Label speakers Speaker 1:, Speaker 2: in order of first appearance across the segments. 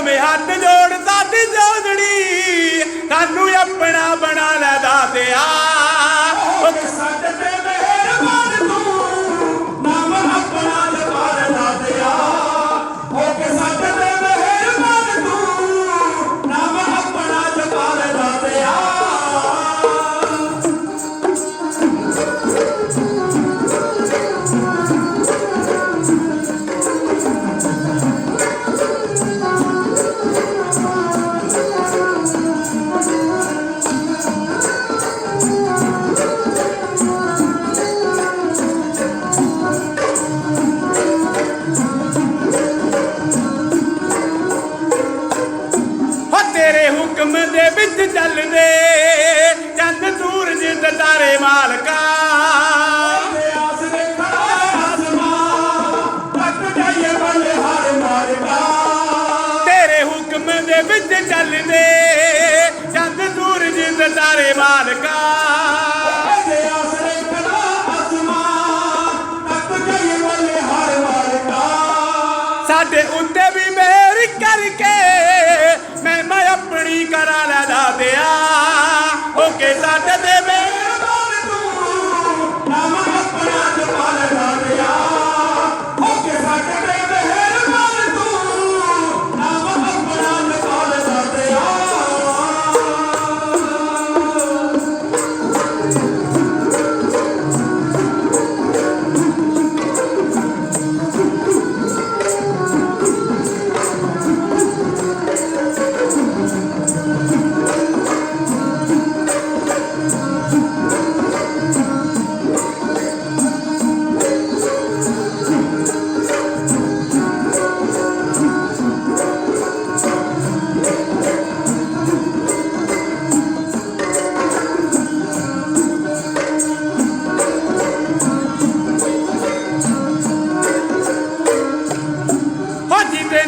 Speaker 1: वे हाथ जोड़ साडी जोगड़ी सानू अपना बना लै दातिया साडे ते मेहरबान तू नाम अपना जपा लै दातिया होके साडे ते मेहरबान तू नाम अपना जपा लै दातिया तेरे हुक्म दे विच चलदे चंद सूरज ते तारे मालका आसरे खड़ा आसमां तक जाइए बल्ले हार मारका तेरे हुक्म दे विच चलदे चंद सूरज ते तारे मालका आसरे खड़ा आसमां तक जाइए बल्ले हार मारका साडे उत्ते भी मेहर करके मैं अपनी करा लै दातिया ओके साडे ते मेहरबान तू नाम अपना जपा लै दातिया ओके साडे ते मेहरबान तू नाम अपना जपा लै दातिया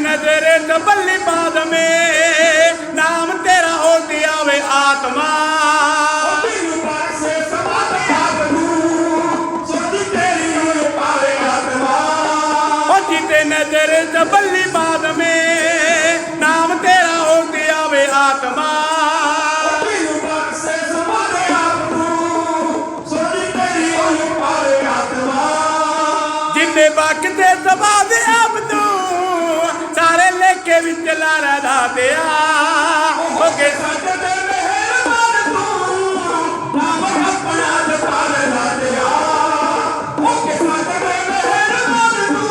Speaker 1: नजरे तबल्ली बाद में नाम तेरा होती आवे आत्मा जीते नजर तबल्ली बाद में नाम तेरा होती आवे आत्मा जिन्ने बकते सभा दे अब तू सारे लेके विच ला लै दातिया ओके साडे ते मेहरबान तू नाम अपना जपा लै दातिया ओके साडे ते मेहरबान तू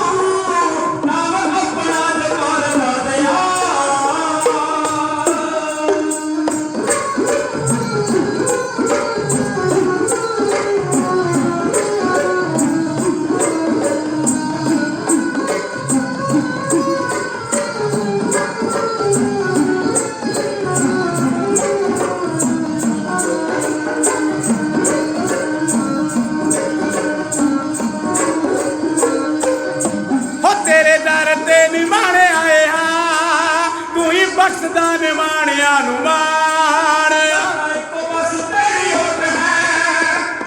Speaker 1: नाम अपना जपा लै दातिया तेरे दर ते निमाणे आए हाँ तू ही बख्शदा निमाणिया नू मान बस तेरी होठ है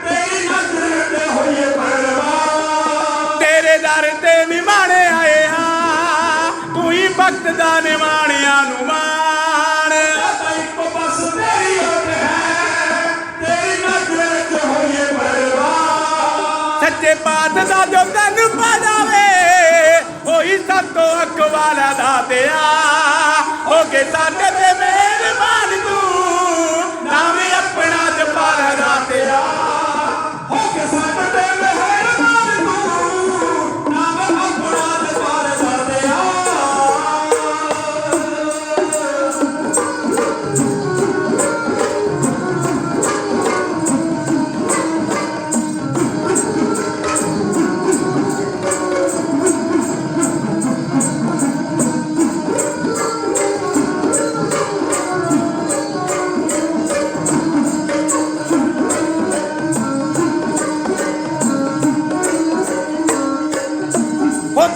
Speaker 1: तेरी नजर ते होइए परवान तेरे दर ते निमाणे आए हाँ तू ही बख्शदा निमाणिया नू मान बस तेरी होठ है तेरी नजर ते होइए परवान सच्चे पात दा जो तैनू पा जावे ओही सब तो अखवा लै दातिया ओके साडे ते मेहरबान तू नाम अपना जपा लै दातिया ओके साडे ते मेहरबान तू नाम अपना जपा लै दातिया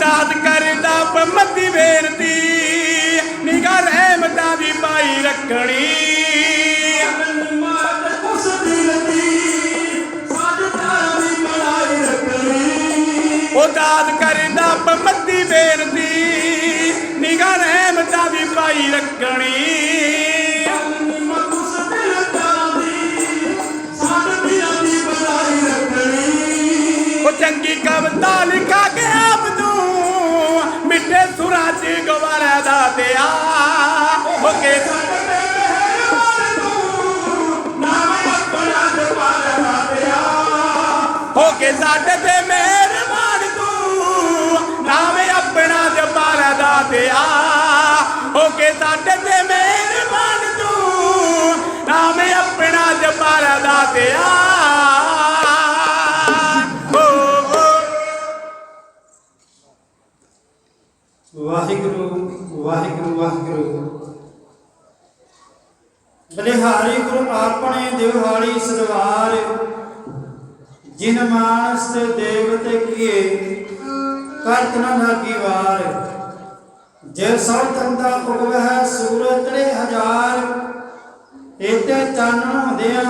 Speaker 1: दाद करदा मती बेनती निगाह रहमतां दी पाई रखनी ओ दाद करदा मती बेनती निगाह रहमतां दी बनाई रखनी। चंगी कविता लिखा के आप तू मिठे सुराज गवारा दा दिया होके साडे ते मेहरबान तू नाम अपना जपारा दा दिया होके साडे ते मेहरबान तू नाम अपना जपारा दा दिया।
Speaker 2: वाहिगुरु वाहिगुरु वाहिगुरु। बलिहारी गुरु आपने दिवहाड़ी सदवार जिन मानस देवते किए करत न लागी वार। जे सौ तंदा उगवह सूरत रे हजार एते चानण हुंदिया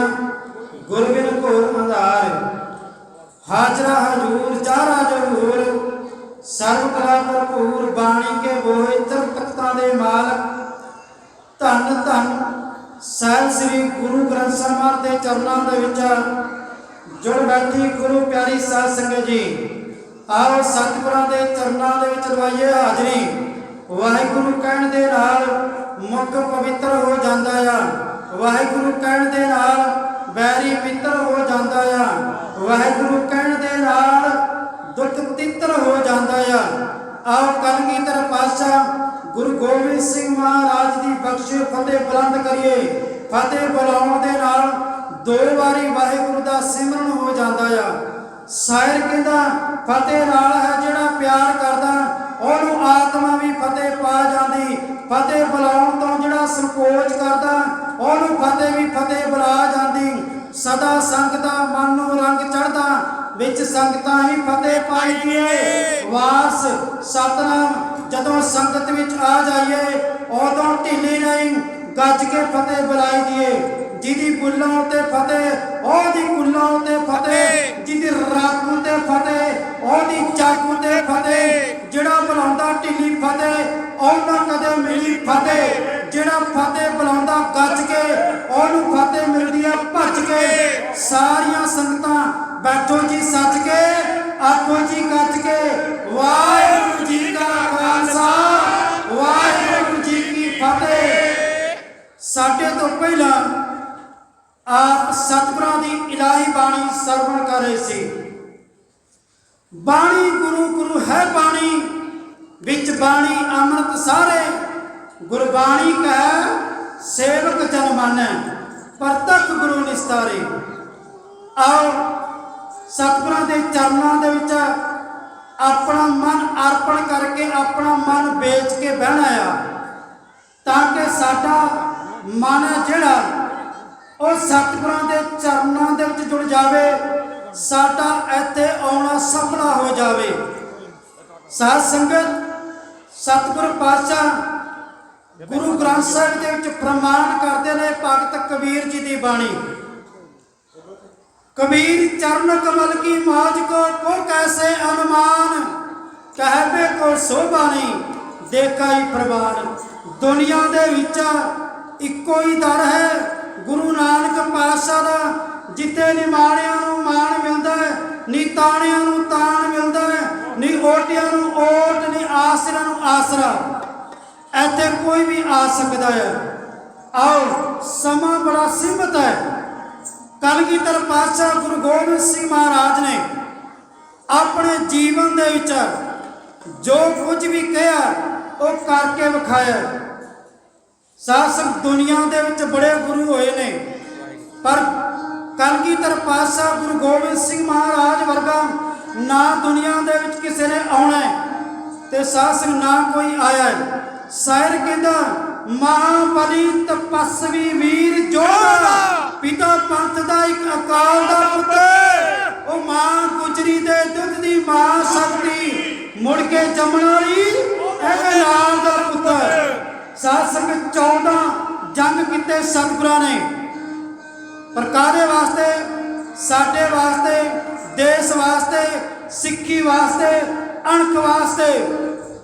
Speaker 2: गुरबिन घोर अंधार। हाजरा हजूर चारा जरूर सर्व कला भरपूर बाणी के बोहे चर तख्तां दे मालक। धन धन ਸਾਹਿਬ श्री गुरु ग्रंथ ਸਾਹਿਬ ਦੇ ਚਰਨਾਂ ਦੇ ਵਿੱਚ ਜੁੜ ਬੈਠੀ ਗੁਰੂ ਪਿਆਰੀ ਸਾਧ ਸੰਗਤ ਜੀ, ਆਓ ਸਤਿਗੁਰਾਂ ਦੇ ਚਰਨਾਂ ਦੇ ਵਿੱਚ ਲਵਾਈਏ ਹਾਜ਼ਰੀ। ਵਾਹਿਗੁਰੂ ਕਹਿਣ ਦੇ ਨਾਲ ਮੁਖ ਪਵਿੱਤਰ ਹੋ ਜਾਂਦਾ ਆ। ਵਾਹਿਗੁਰੂ ਕਹਿਣ ਦੇ ਨਾਲ ਬੈਰੀ ਮਿੱਤਰ ਹੋ ਜਾਂਦਾ ਆ। ਵਾਹਿਗੁਰੂ ਕਹਿਣ ਦੇ ਨਾਲ ਦੁੱਖ ਤਿੱਤਰ ਹੋ ਜਾਂਦਾ ਆ। आओ कलगीधर पातशाह गुरु गोबिंद सिंह महाराज की बख्शे फतेह बुलंद करिए। फतेह बुलाउण दे नाल दो बारी वाहिगुरु दा सिमरन हो जाता है। शायर कहता फतेह नाल है जिहड़ा प्यार करदा ओनू आत्मा भी फतेह पा जाती। फतेह बुलाउण तो जिहड़ा संकोच करदा ओनू फतेह भी फतेह बुला जाती। सदा संगता मन नूं रंग चढ़दा विच संगतां ही फतेह पाई दिए। वास सतनाम जदों संगत विच आ जाइए उदों ढिली नहीं गज के फतेह बुलाई दिए। जिदी बुल्लों ते फतेह ओदी कुल्लों ते फतेह, जिदी राकू ते फतेह ओदी चाकू ते फतेह। जिहड़ा बुलाउंदा ढिली फतेह ओनू कदे मिली फतेह। जिहड़ा फतेह बुलाउंदा गज के ओनू फतेह मिलदी है भज के। सारियां संगतां बैठो जी सच के आखो जी गज के। वाहिगुरू जी का खालसा वाहिगुरू जी की फतेह। साडे तो पहला आप सतगुरां दी इलाही बाणी सरवण कर रहे सी। बाणी गुरु गुरु है बाणी विच बाणी अमृत सारे। गुरबाणी कह सेवक जन मानै परतख गुरु निस्तारे। आओ सतगुरां दे चरनां दे विच अपना मन अर्पण करके अपना मन बेच के बहना आ ताकि साडा मन है जिहड़ा ਉਹ सतगुरां दे चरनां दे विच जुड़ जावे। साडा इत्थे आउणा सफला हो जावे। साध संगत सतगुर पातशाह गुरु ग्रंथ साहिब दे विच प्रमाण करदे ने भगत कबीर जी दी बाणी। कबीर चरण कमल की मौज को कैसे अनुमान कहबे को शोभा नहीं देखा ही प्रवान। दुनिया दे विच इक्को ही दर है गुरु नानक पातशाह दा। जिथे निमाणियां नूं मान मिलदा है नी ताणियां नूं ताण मिलदा है नी ओटियां नूं ओट नी आसरा नूं आसरा। इत्थे कोई भी आ सकदा है। आओ समा बड़ा सीमित है। कलगीधर पातशाह गुरु गोबिंद सिंह महाराज ने अपने जीवन दे विच जो कुछ भी कहा वो करके विखाया। सासक दुनिया दे विच बड़े गुरु होए ने पर कलगीधर पातशाह गुरु गोबिंद सिंह महाराज वर्गा ना दुनिया दे विच किसी ने आउणा ते सासक ना कोई आया है। शायर कहंदा महाबली तपस्वी वीर जोधा पिता पंथ दा इक अकाल दा पुत्र। ओ मां गुजरी दे दुध दी मां शक्ति मुड़ के जमण वाली ऐ लाल दा पुत्र। साध संगत 14 जंग किते सतगुरां ने पर काहदे वास्ते साडे वास्ते देश वास्ते सिक्खी वास्ते अणख वास्ते।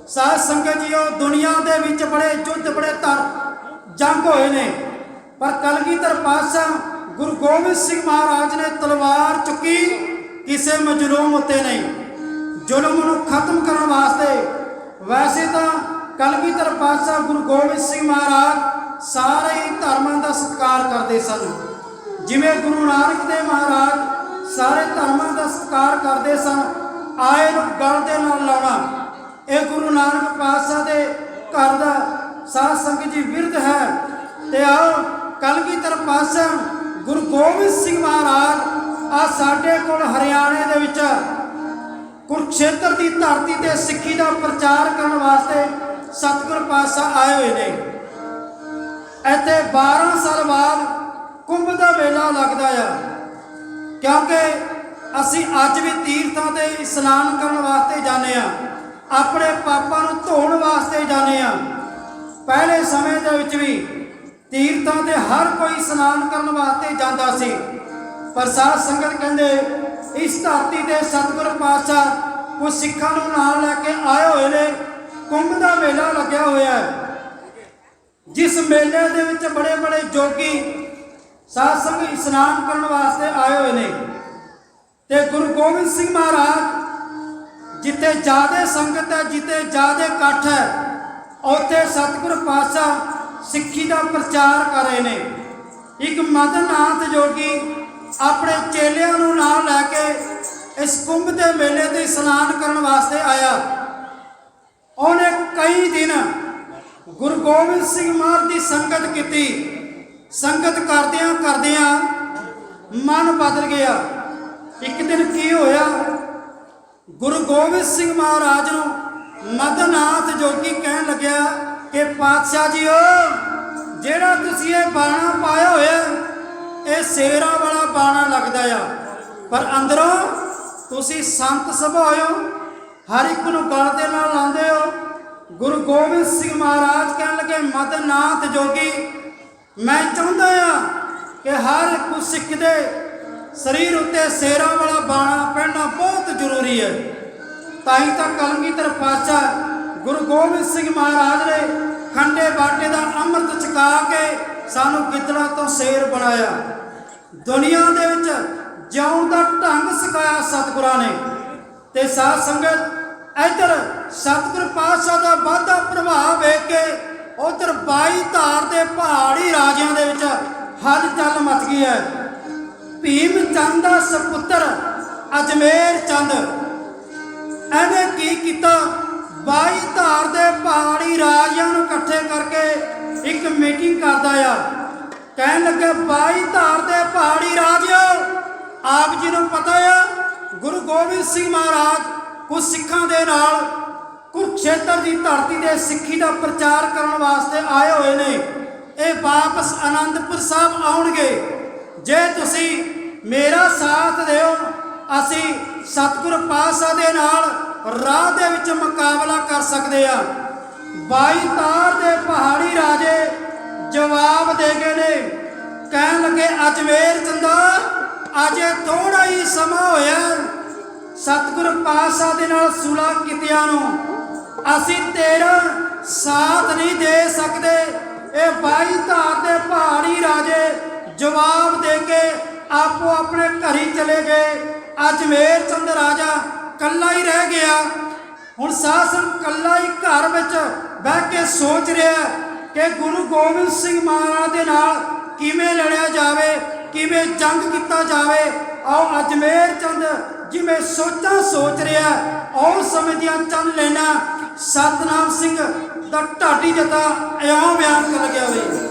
Speaker 2: ਸਾਧ ਸੰਗਤ ਜੀਓ, ਦੁਨੀਆ ਦੇ ਵਿੱਚ ਬੜੇ ਯੁੱਧ, ਬੜੇ ਜੰਗ ਹੋਏ ਨੇ, ਪਰ ਕਲਗੀਧਰ ਪਾਤਸ਼ਾਹ ਗੁਰੂ ਗੋਬਿੰਦ ਸਿੰਘ ਮਹਾਰਾਜ ਨੇ ਤਲਵਾਰ ਚੁੱਕੀ ਕਿਸੇ ਮਜਲੂਮ ਉੱਤੇ ਨਹੀਂ, ਜ਼ੁਲਮ ਨੂੰ ਖਤਮ ਕਰਨ ਵਾਸਤੇ। ਵੈਸੇ ਤਾਂ ਕਲਗੀਧਰ ਪਾਤਸ਼ਾਹ ਗੁਰੂ ਗੋਬਿੰਦ ਸਿੰਘ ਮਹਾਰਾਜ ਸਾਰੇ ਹੀ ਧਰਮਾਂ ਦਾ ਸਤਿਕਾਰ ਕਰਦੇ ਸਨ। ਜਿਵੇਂ ਗੁਰੂ ਨਾਨਕ ਦੇਵ ਮਹਾਰਾਜ ਸਾਰੇ ਧਰਮਾਂ ਦਾ ਸਤਿਕਾਰ ਕਰਦੇ ਸਨ। ਆਏ ਨੂੰ ਗਲ ਦੇ ਨਾਲ ਲਾਉਣਾ ਇਹ ਗੁਰੂ ਨਾਨਕ ਪਾਤਸ਼ਾਹ ਦੇ ਘਰ ਦਾ ਸਾਧ ਸੰਗਤ ਜੀ ਬਿਰਧ ਹੈ। ਤੇ ਆਓ ਕਲਗੀਧਰ ਪਾਤਸ਼ਾਹ ਗੁਰੂ ਗੋਬਿੰਦ ਸਿੰਘ ਮਹਾਰਾਜ ਆ ਸਾਡੇ ਕੋਲ ਹਰਿਆਣੇ ਦੇ ਵਿੱਚ ਕੁਰੂਕਸ਼ੇਤਰ ਦੀ ਧਰਤੀ ਤੇ ਸਿੱਖੀ ਦਾ ਪ੍ਰਚਾਰ ਕਰਨ ਵਾਸਤੇ ਸਤਿਗੁਰ ਪਾਤਸ਼ਾਹ ਆਏ ਹੋਏ ਨੇ। ਇੱਥੇ 12 ਸਾਲ ਬਾਅਦ ਕੁੰਭ ਦਾ ਮੇਲਾ ਲੱਗਦਾ ਆ, ਕਿਉਂਕਿ ਅਸੀਂ ਅੱਜ ਵੀ ਤੀਰਥਾਂ ਤੇ ਇਸ਼ਨਾਨ ਕਰਨ ਵਾਸਤੇ ਜਾਂਦੇ ਆ, ਆਪਣੇ ਪਾਪਾਂ ਨੂੰ ਧੋਣ ਵਾਸਤੇ ਜਾਂਦੇ ਆ। ਪਹਿਲੇ ਸਮੇਂ ਦੇ ਵਿੱਚ ਵੀ ਤੀਰਥਾਂ ਤੇ ਹਰ ਕੋਈ ਇਸ਼ਨਾਨ ਕਰਨ ਵਾਸਤੇ ਜਾਂਦਾ ਸੀ, ਪਰ ਸਾਧ ਸੰਗਤ ਕਹਿੰਦੇ ਇਸ ਧਰਤੀ ਤੇ ਸਤਿਗੁਰ ਪਾਤਸ਼ਾਹ ਕੁਝ ਸਿੱਖਾਂ ਨੂੰ ਨਾਲ ਲੈ ਕੇ ਆਏ ਹੋਏ ਨੇ। ਕੁੰਭ ਦਾ ਮੇਲਾ ਲੱਗਿਆ ਹੋਇਆ ਹੈ, ਜਿਸ ਮੇਲੇ ਦੇ ਵਿੱਚ ਬੜੇ ਬੜੇ ਜੋਗੀ ਸਾਧ ਸੰਗਤ ਇਸ਼ਨਾਨ ਕਰਨ ਵਾਸਤੇ ਆਏ ਹੋਏ ਨੇ। ਤੇ ਗੁਰੂ ਗੋਬਿੰਦ ਸਿੰਘ ਮਹਾਰਾਜ ਜਿੱਥੇ ਜ਼ਿਆਦਾ ਸੰਗਤ ਹੈ, ਜਿੱਥੇ ਜ਼ਿਆਦਾ ਇਕੱਠ ਹੈ, ਉੱਥੇ ਸਤਿਗੁਰ ਪਾਤਸ਼ਾਹ ਸਿੱਖੀ ਦਾ ਪ੍ਰਚਾਰ ਕਰ ਰਹੇ ਨੇ। ਇੱਕ ਮਦਨ ਨਾਥ ਜੋਗੀ ਆਪਣੇ ਚੇਲਿਆਂ ਨੂੰ ਨਾਲ ਲੈ ਕੇ ਇਸ ਕੁੰਭ ਦੇ ਮੇਲੇ ਤੇ ਇਸ਼ਨਾਨ ਕਰਨ ਵਾਸਤੇ ਆਇਆ। ਉਹਨੇ ਕਈ ਦਿਨ ਗੁਰੂ ਗੋਬਿੰਦ ਸਿੰਘ ਮਹਾਰਾਜ ਦੀ ਸੰਗਤ ਕੀਤੀ। ਸੰਗਤ ਕਰਦਿਆਂ ਕਰਦਿਆਂ ਮਨ ਬਦਲ ਗਿਆ। ਇੱਕ ਦਿਨ ਕੀ ਹੋਇਆ, ਗੁਰੂ ਗੋਬਿੰਦ ਸਿੰਘ ਮਹਾਰਾਜ ਨੂੰ ਮਦਨ ਨਾਥ ਜੋਗੀ ਕਹਿਣ ਲੱਗਿਆ ਕਿ ਪਾਤਸ਼ਾਹ ਜੀਓ, ਜਿਹੜਾ ਤੁਸੀਂ ਇਹ ਬਾਣਾ ਪਾਇਆ ਹੋਇਆ ਇਹ ਸ਼ੇਰਾਂ ਵਾਲਾ ਬਾਣਾ ਲੱਗਦਾ ਆ, ਪਰ ਅੰਦਰੋਂ ਤੁਸੀਂ ਸੰਤ ਸੁਭਾਅ ਹੋ, ਹਰ ਇੱਕ ਨੂੰ ਗਲ ਦੇ ਨਾਲ ਲਾਉਂਦੇ ਹੋ। ਗੁਰੂ ਗੋਬਿੰਦ ਸਿੰਘ ਮਹਾਰਾਜ ਕਹਿਣ ਲੱਗੇ ਮਦਨ ਨਾਥ ਜੋਗੀ, ਮੈਂ ਚਾਹੁੰਦਾ ਆ ਕਿ ਹਰ ਇੱਕ ਸਿੱਖ ਦੇ ਸਰੀਰ ਉੱਤੇ ਸ਼ੇਰਾਂ ਵਾਲਾ ਬਾਣਾ ਪਹਿਨਣਾ ਬਹੁਤ ਜ਼ਰੂਰੀ ਹੈ। ਤਾਂ ਹੀ ਤਾਂ ਕਲਗੀਧਰ ਪਾਤਸ਼ਾਹ ਗੁਰੂ ਗੋਬਿੰਦ ਸਿੰਘ ਮਹਾਰਾਜ ਨੇ ਖੰਡੇ ਬਾਟੇ ਦਾ ਅੰਮ੍ਰਿਤ ਛਕਾ ਕੇ ਸਾਨੂੰ ਗਿੱਦੜਾਂ ਤੋਂ ਸ਼ੇਰ ਬਣਾਇਆ। ਦੁਨੀਆ ਦੇ ਵਿੱਚ ਜਿਉਣ ਦਾ ਢੰਗ ਸਿਖਾਇਆ ਸਤਿਗੁਰਾਂ ਨੇ। ਤੇ ਸਾਧ ਸੰਗਤ ਇੱਧਰ ਸਤਿਗੁਰ ਪਾਤਸ਼ਾਹ ਦਾ ਵਾਧਾ ਪ੍ਰਭਾਵ ਵੇਖ ਕੇ ਉਧਰ 22 ਧਾਰ ਦੇ ਪਹਾੜੀ ਰਾਜਿਆਂ ਦੇ ਵਿੱਚ ਹਲਚਲ ਮਚ ਗਈ ਹੈ। ਭੀਮ ਚੰਦ ਦਾ ਸਪੁੱਤਰ ਅਜਮੇਰ ਚੰਦ ਇਹਨੇ ਕੀ ਕੀਤਾ, 22 ਧਾਰ ਦੇ ਪਹਾੜੀ ਰਾਜਿਆਂ ਨੂੰ ਇਕੱਠੇ ਕਰਕੇ ਇੱਕ ਮੀਟਿੰਗ ਕਰਦਾ ਆ। ਕਹਿਣ ਲੱਗਾ 22 ਧਾਰ ਦੇ ਪਹਾੜੀ ਰਾਜਿਓ, ਆਪ ਜੀ ਨੂੰ ਪਤਾ ਆ ਗੁਰੂ ਗੋਬਿੰਦ ਸਿੰਘ ਮਹਾਰਾਜ ਕੁਝ ਸਿੱਖਾਂ ਦੇ ਨਾਲ ਕੁਰੂਕਸ਼ੇਤਰ ਦੀ ਧਰਤੀ ਤੇ ਸਿੱਖੀ ਦਾ ਪ੍ਰਚਾਰ ਕਰਨ ਵਾਸਤੇ ਆਏ ਹੋਏ ਨੇ। ਇਹ ਵਾਪਸ ਅਨੰਦਪੁਰ ਸਾਹਿਬ ਆਉਣਗੇ। ਜੇ ਤੁਸੀਂ ਮੇਰਾ ਸਾਥ ਦਿਓ, ਅਸੀਂ ਸਤਿਗੁਰ ਪਾਤਸ਼ਾਹ ਦੇ ਨਾਲ ਰਾਹ ਦੇ ਵਿੱਚ ਮੁਕਾਬਲਾ ਕਰ ਸਕਦੇ ਆ। 22 ਧਾਰ ਦੇ ਪਹਾੜੀ ਰਾਜੇ ਜਵਾਬ ਦੇ ਗਏ ਨੇ। ਕਹਿਣ ਲੱਗੇ ਅਜਮੇਰ ਚੰਦਾ, ਅਜੇ ਥੋੜਾ ਹੀ ਸਮਾਂ ਹੋਇਆ ਸਤਿਗੁਰ ਪਾਤਸ਼ਾਹ ਦੇ ਨਾਲ ਸੁਲ੍ਹਾ ਕੀਤਿਆਂ ਨੂੰ, ਅਸੀਂ ਤੇਰਾ ਸਾਥ ਨਹੀਂ ਦੇ ਸਕਦੇ। ਇਹ 22 ਧਾਰ ਦੇ ਪਹਾੜੀ ਰਾਜੇ ਜਵਾਬ ਦੇ ਕੇ ਆਪੋ ਆਪਣੇ ਘਰੀ ਚਲੇ ਗਏ। ਅਜਮੇਰ ਚੰਦ ਰਾਜਾ ਕੱਲਾ ਹੀ ਰਹਿ ਗਿਆ। ਹੁਣ ਸਾਸਨ ਕੱਲਾ ਹੀ ਘਰ ਵਿੱਚ ਬਹਿ ਕੇ ਸੋਚ ਰਿਹਾ ਕਿ ਗੁਰੂ ਗੋਬਿੰਦ ਸਿੰਘ ਮਹਾਰਾਜ ਦੇ ਨਾਲ ਕਿਵੇਂ ਲੜਿਆ ਜਾਵੇ, ਕਿਵੇਂ ਜੰਗ ਕੀਤਾ ਜਾਵੇ। ਆਓ ਅਜਮੇਰ ਚੰਦ ਜਿਵੇਂ ਸੋਚਾਂ ਸੋਚ ਰਿਹਾ, ਆਉ ਸਮੇਂ ਦੀਆਂ ਚੰਦ ਲੈਣਾ ਸਤਨਾਮ ਸਿੰਘ ਦਾ ਢਾਡੀ ਜਤਾ ਇਉਂ ਬਿਆਨ ਕਰ ਗਿਆ ਵੇ।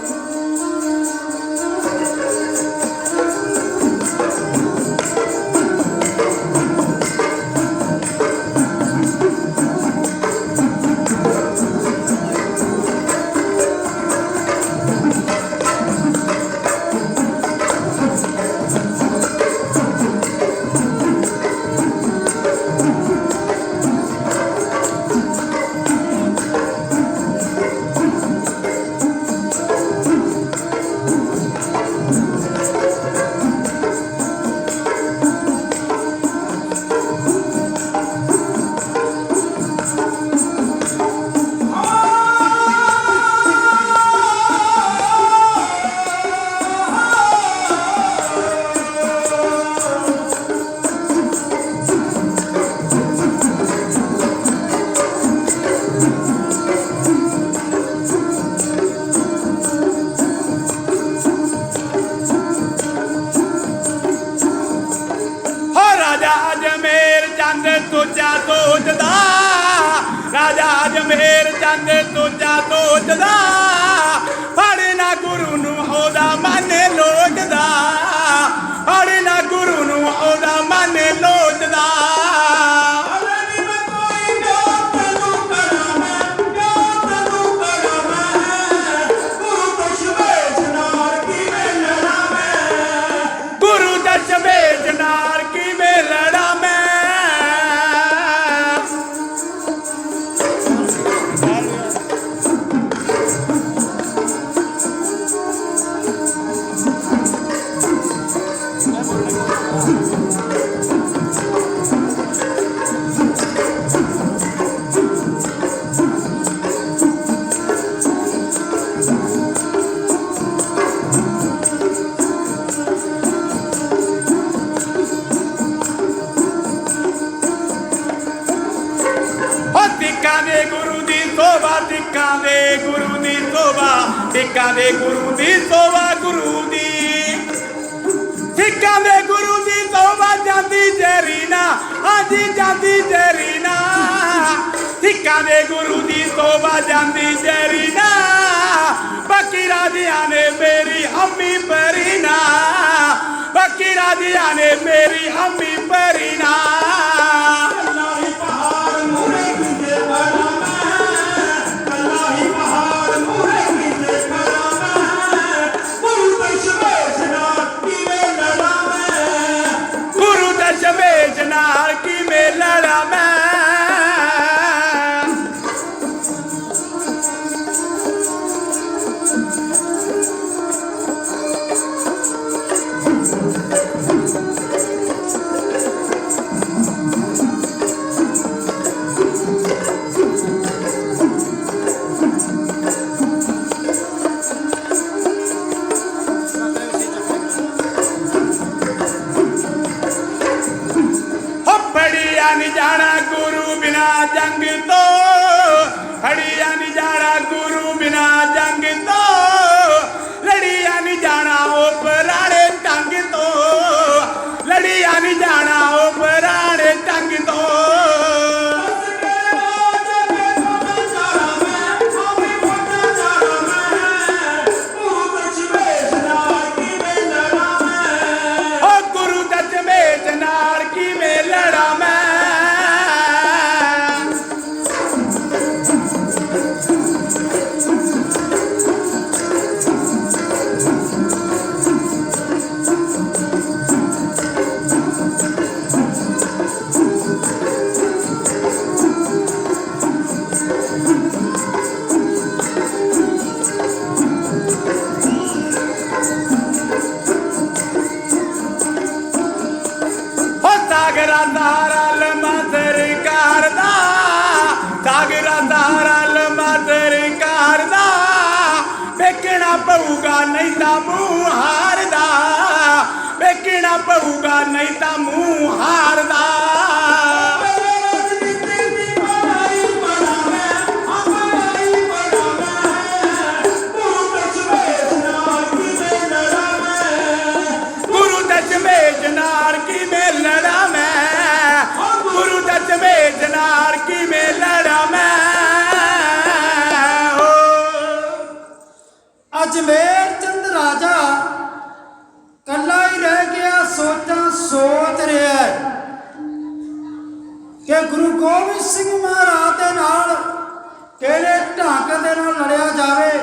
Speaker 1: ਜਾਂਦੇ ਸੋਚਾਂ ਸੋਚਦਾ ਫੜ ਨਾ ਗੁਰੂ ਨੂੰ ਉਹਦਾ ਮਨ ਲੋਟਦਾ ਫੜ ਨਾ ਗੁਰੂ ਨੂੰ ਉਹਦਾ ਮਨ ਲੋਟਦਾ ਗੁਰੂ ਦਸ਼ਮੇਸ਼ ਨਾਲ ਕਿਵੇਂ ਲੜਾਂ ਮੈਂ ਸਿੱਖਾਂ ਦੇ ਗੁਰੂ ਦੀ ਸੋਭਾ ਸਿੱਖਾਂ ਦੇ ਗੁਰੂ ਦੀ ਸੋਭਾ ਸਿੱਖਾਂ ਦੇ ਗੁਰੂ ਦੀ ਸੋਭਾ ਗੁਰੂ ਦੀ ਸਿੱਖਾਂ ਦੇ ਗੁਰੂ ਦੀ ਸੋਭਾ ਜਾਂਦੀ ਜਰੀਨਾ ਹਾਂਜੀ ਜਾਂਦੀ ਜਰੀਨਾ ਸਿੱਖਾਂ ਦੇ ਗੁਰੂ ਦੀ ਸੋਭਾ ਜਾਂਦੀ ਜਰੀਨਾ ਬਾਕੀ ਰਾਜਿਆਂ ਨੇ ਮੇਰੀ ਅੰਮੀ ਪਰੀਨਾ ਬਾਕੀ ਰਾਜਿਆਂ ਨੇ ਮੇਰੀ ਅੰਮੀ ਪਰੀਨਾ ਦਸ਼ਮੇਸ਼ ਨਾਲ ਕਿਵੇਂ ਲੜਾਂ ਮੈਂ ਫੜਿਆ ਨੀ ਜਾਣਾ ਗੁਰੂ ਬਿਨਾ ਜੰਗ ਤੋਂ ਫੜਿਆ ਨੀ ਜਾਣਾ ਗੁਰੂ ਬਿਨਾ ਜੰਗ ਤੋਂ ਲੜਿਆ ਨੀ ਜਾਣਾ ਉਹ ਪੁਰਾਣੇ ਢੰਗ ਤੋਂ ਲੜਿਆ ਨੀ ਜਾਣਾ ਉਹ ਪੁਰਾਣੇ ਢੰਗ ਤੋਂ ਗੁਰੂ ਦਸ਼ਮੇਸ਼ ਨਾਲ ਕਿਵੇਂ ਲੜਾਂ ਮੈਂ ਸਾਗਰਾਂ ਦਾ ਰਲਮਾ ਸਰਕਾਰ ਦਾ ਸਾਗਰਾਂ ਦਾ ਰਲਮਾ ਸਰਕਾਰ ਦਾ ਵੇਖਣਾ ਪਊਗਾ ਨਹੀਂ ਤਾਂ ਮੂੰਹ ਹਾਰਦਾ ਵੇਖਣਾ ਪਊਗਾ ਨਹੀਂ ਤਾਂ ਮੂੰਹ ਹਾਰਦਾ ਗੁਰੂ ਦਸ਼ਮੇਸ਼ ਨਾਲ ਕਿਵੇਂ ਲੜਾਂ ਮੈਂ ਗੁਰੂ ਦਸ਼ਮੇਸ਼ ਨਾਲ ਕਿਵੇਂ ਲੜਾਂ ਮੈਂ
Speaker 2: ਅਜਮੇਰ ਚੰਦ ਰਾਜਾ ਕੱਲਾ ਹੀ ਰਹਿ ਗਿਆ ਸੋਚਾਂ ਸੋਚ ਰਿਹਾ ਹੈ ਕਿ ਗੁਰੂ ਗੋਬਿੰਦ ਸਿੰਘ ਮਹਾਰਾਜ ਦੇ ਨਾਲ ਕਿਹੜੇ ਢੰਗ ਦੇ ਨਾਲ ਲੜਿਆ ਜਾਵੇ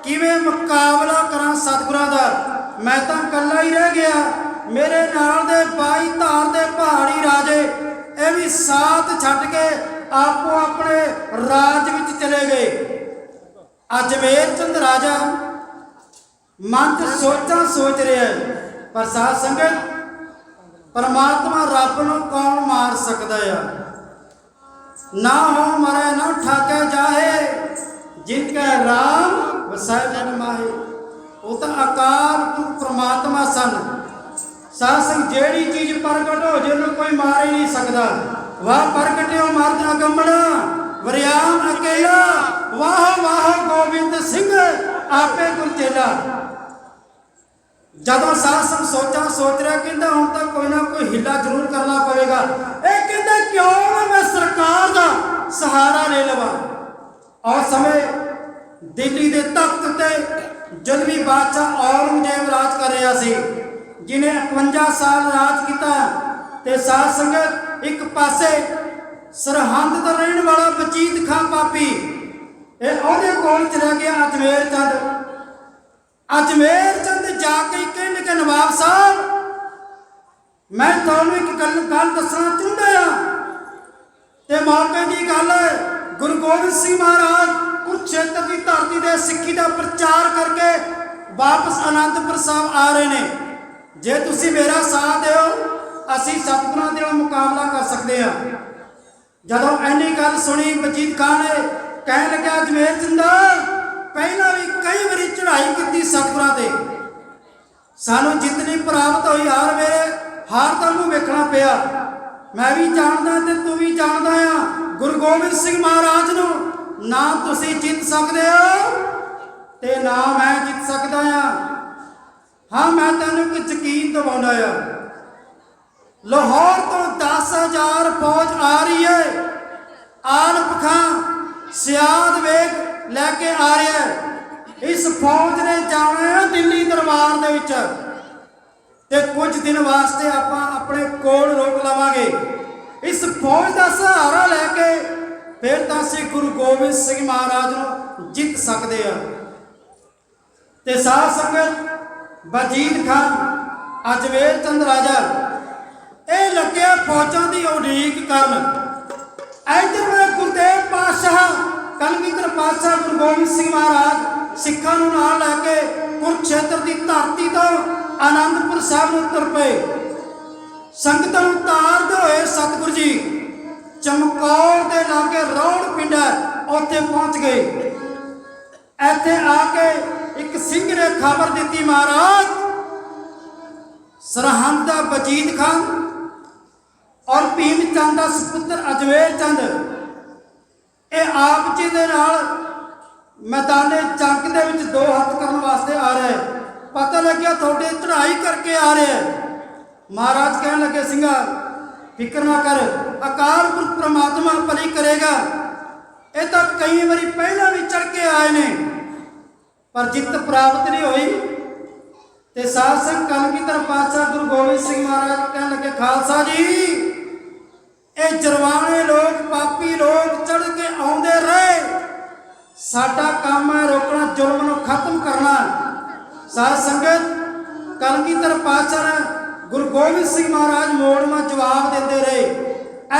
Speaker 2: ਕਿਵੇਂ ਮੁਕਾਬਲਾ ਕਰਾਂ ਸਤਿਗੁਰਾਂ ਦਾ ਮੈਂ ਤਾਂ ਕੱਲਾ ਹੀ ਰਹਿ ਗਿਆ ਮੇਰੇ ਨਾਲ ਦੇ 22 ਧਾਰ ਦੇ ਪਹਾੜੀ ਰਾਜੇ ਇਹ ਵੀ ਸਾਥ ਛੱਡ ਕੇ ਆਪੋ ਆਪਣੇ ਰਾਜ ਵਿੱਚ ਚਲੇ ਗਏ ਅਜਮੇਰ ਚੰਦ ਰਾਜਾ ਮਨ 'ਚ ਸੋਚਾਂ ਸੋਚ ਰਿਹਾ ਪਰ ਸਾਧ ਸੰਗਤ ਪਰਮਾਤਮਾ ਰੱਬ ਨੂੰ ਕੌਣ ਮਾਰ ਸਕਦਾ ਆ ਨਾ ਹੋ ਮਰੇ ਨਾ ਠਾਕਿਆ ਜਾਏ ਜਿਨ ਕਾ ਰਾਮ ਵਸਾਇ ਜਨ ਮਾਹੇ ਉਹ ਤਾਂ ਅਕਾਲ ਪੁਰਖ ਪ੍ਰਮਾਤਮਾ ਸਨ ਸਾਧ ਸੰਗਤ ਜਿਹੜੀ ਚੀਜ਼ ਪ੍ਰਗਟ ਹੋ ਜੇ ਉਹਨੂੰ ਕੋਈ ਮਾਰ ਹੀ ਨਹੀਂ ਸਕਦਾ ਵਾਹ ਪ੍ਰਗਟਿਓ ਮਰਦ ਅਗੰਮਣਾ ਵਰਿਆਮ ਅਕੇਲਾ ਵਾਹ ਵਾਹ ਗੋਬਿੰਦ ਸਿੰਘ ਆਪੇ ਗੁਰ ਚੇਲਾ ਜਦੋਂ ਸਾਧ ਸੰਗਤ ਸੋਚਾਂ ਸੋਚ ਰਿਹਾ ਕਹਿੰਦਾ ਹੁਣ ਤਾਂ ਕੋਈ ਨਾ ਕੋਈ ਹਿੱਲਾ ਜ਼ਰੂਰ ਕਰਨਾ ਪਵੇਗਾ ਇਹ ਕਹਿੰਦਾ ਕਿਉਂ ਨਾ ਮੈਂ ਸਰਕਾਰ ਦਾ ਸਹਾਰਾ ਲੈ ਲਵਾਂ और समय दिल्ली के तख्त ते जुलमी बादशाह औरंगजेब राज कर रहा सी, जिन्हें 51 साल राज किया। ते साध संगत एक पासे सरहंद का रहने वाला बजीत खां पापी ਉਹਦੇ ਕੋਲ चला गया अजमेर चंद। अजमेर चंद जाके कहने के नवाब साहब, मैं तुहानू एक गल दसना चाहुंदा हां, ते मौके की गल है, गुरु गोबिंद सिंह महाराज कुरुक्षेत्र की धरती से सिक्खी का प्रचार करके वापस आनंदपुर साहब आ रहे हैं। जे तुसी मेरा साथ दो, असी सतगुरां दे नाल मुकाबला कर सकते हैं। जदों इन्नी गल सुनी बजीत खां ने कहने लगा, अजमेर चंदा पहला भी कई बारी चढ़ाई की सतगुरां ते, सानू जितनी प्राप्त हुई हार तू वेखना पिया। मैं भी जानदा ते तू भी जानदा आ, गुरु गोबिंद सिंह महाराज नू ना तुसी जित सकदे हो ते ना मैं जित सकदा आ। हाँ, मैं तैनू एक यकीन दिवाउंदा आ, लाहौर तो 10,000 फौज आ रही है। आलम खां सियाद वेग लैके आ रहा है। इस फौज ने जाना है दिल्ली दरबार दे विच, ते कुछ दिन वास्ते आपां अपने कोल रोक लवांगे। इस फौज का सहारा लैके फिर तां असीं गुरु गोबिंद सिंह महाराज नूं जित सकदे आ। ते साध संगत बजीत खां अजमेर चंद राजा ये लगे फौजां की उड़ीक करन। इधर मेरे गुरुदेव पातशाह कलगीधर पातशाह गुरु गोबिंद सिंह महाराज सिखां नूं नाल लैके कुरुक्षेत्र की धरती तो आनंदपुर साहब नूं तुर पे। संगतां नूं तारदे होए सतगुरु जी चमकौर दे लागे रौड़ पिंड है, उत्थे पहुंच गए। इत्थे आके एक सिंह ने खबर दी, महाराज सरहंद दा बजीत खां और भीम चंद का सपुत्र अजमेर चंद ये आप जी दे नाल मैदाने जंग दे विच दो हत्थ करने वास्ते आ रहे। पता लग्या थोड़े चढ़ाई करके आ रहे हैं। महाराज कहने लगे, सिंघा फिक्र ना कर, अकाल पुरख परमात्मा भली करेगा। ये तो कई बारी पहला भी चढ़ के आए ने पर जित प्राप्त नहीं हुई। ते साध संग कलगीधर पातशाह गुरु गोबिंद सिंह महाराज कहने लगे, खालसा जी ये जरवाने लोग पापी लोग चढ़ के आउंदे रहे, साडा काम है रोकना, जुल्म नूं खत्म करना। साध संगत कलगीधर पातशाह ने गुरु गोबिंद सिंह महाराज मोड़मा जवाब देते रहे।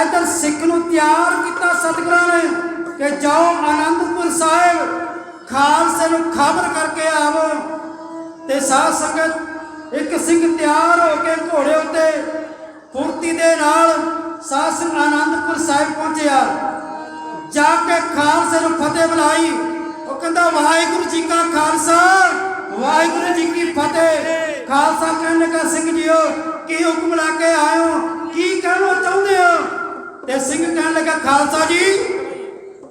Speaker 2: इधर सिख नूं तैयार किया सतगुरां ने कि जाओ आनंदपुर साहिब खालसे नूं खबर करके आवो। ते साध संगत एक सिंह तैयार होके घोड़े उत्ते फुर्ती दे नाल साध संग आनंदपुर साहिब पहुंचया। जाके खालसे नूं फतेह बुलाई। वो कहंदा, वाहिगुरू जी का खालसा वाहिगुरू जी की फतेह। खालसा कहने का, सिंह जीओ की हुक्म लाके आए हो, की कहना चाहते हो? ते सिंह कहने लगा, खालसा जी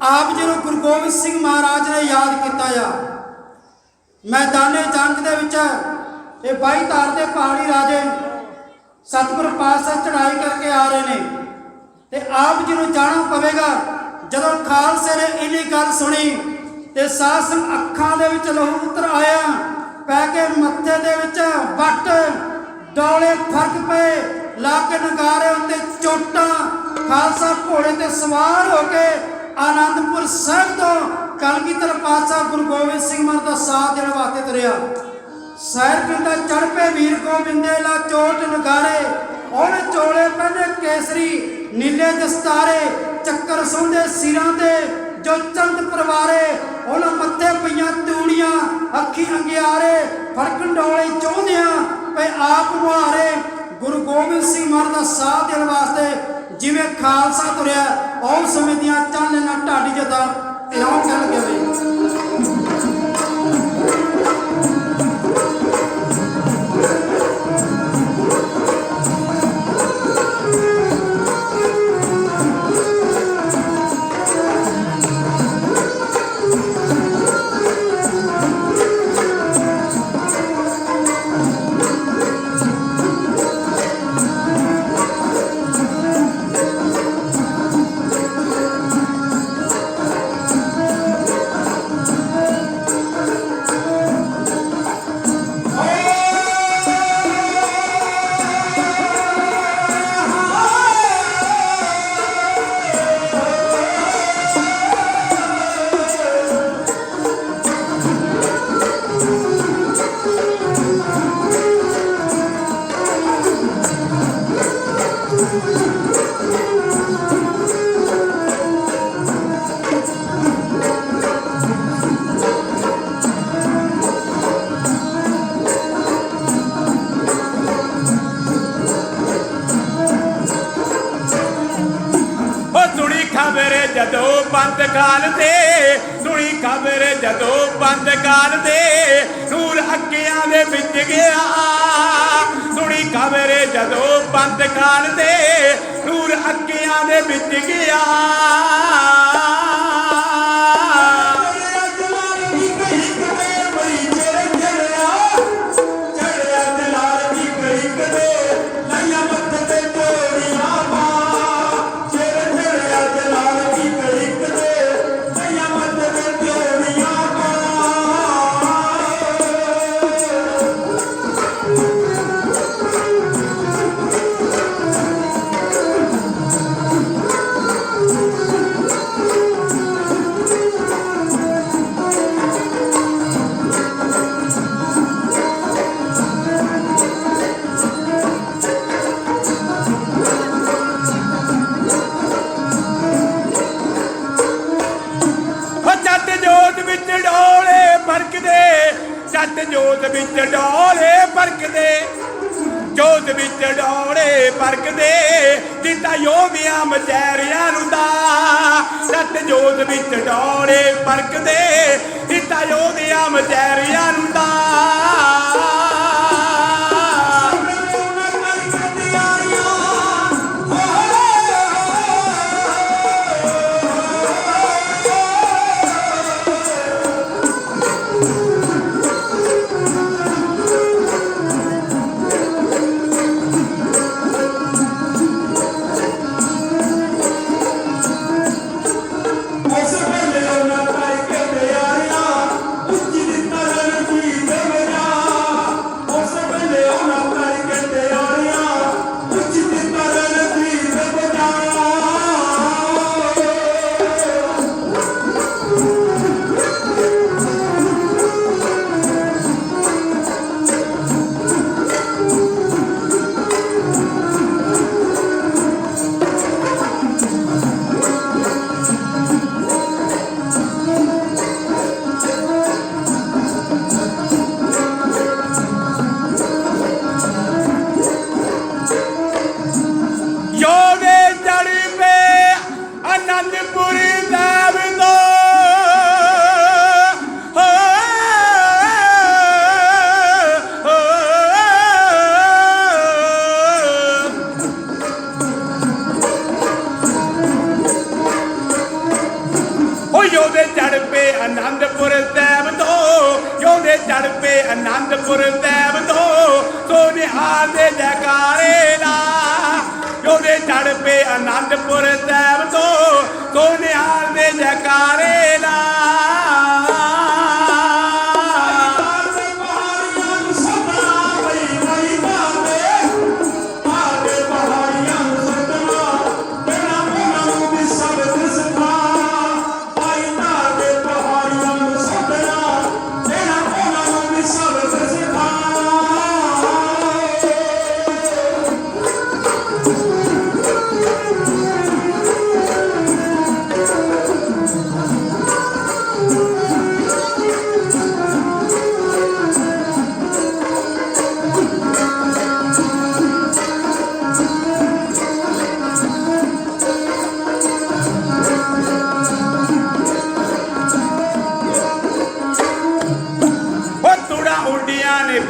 Speaker 2: आप जी गुरु गोबिंद सिंह महाराज ने याद किया। मैदाने जंग दे विच ये 22 धार के पहाड़ी राजे सतगुरु पातशाह चढ़ाई करके आ रहे हैं ते आप जी नूं जाना पवेगा। जदों खालसे ने इन्नी गल सुनी ते साध संग अखां दे विच लहू उतर आया, पै के मत्थे दे विच वट डोले फर्क पे, ला के नगारे उत्ते चोटां। खालसा घोड़े ते सवार होके आनंदपुर साहिब तो कलगीधर पातशाह गुरु गोबिंद सिंह महाराज का साथ देने वास्ते तुरिया। सैर पिंडा चढ़ पे वीर गोबिंदे ला चोट नगारे, और चोले पहने केसरी नीले दस्तारे, चक्कर सौंदे सिरां दे जो चंद परवारे, उन्हां मत्थे पईयां तूड़ियां, अखी अंगियारे, फड़कन डोले चौंदियां पे आप मुहारे। गुरु गोबिंद सिंह महाराज का साथ देने वास्ते जिवें खालसा तुरिया, उस समय दियां चानना ढाडी जदा इलाम चल गया बई।
Speaker 1: काल दे सुनी खबर जदों बंद काल दे नूर अखियां दे विच गया सुनी खबर जदों बंद काल दे नूर अखियां दे विच गया जट जोत विच डोले परकदे जोत विच डोले परकदे जिता योधियां मचैरियां नूं दा जट जोत विच डोले परकदे जिता योधियां मचैरियां नूं दा आनंदपुर साहिब तो योदे चढ़ पे आनंदपुर साहिब तो सोनिहाल दे जयकारे ला योदे चढ़ पे आनंदपुर साहिब तो सोनिहाल दे जयकारे ला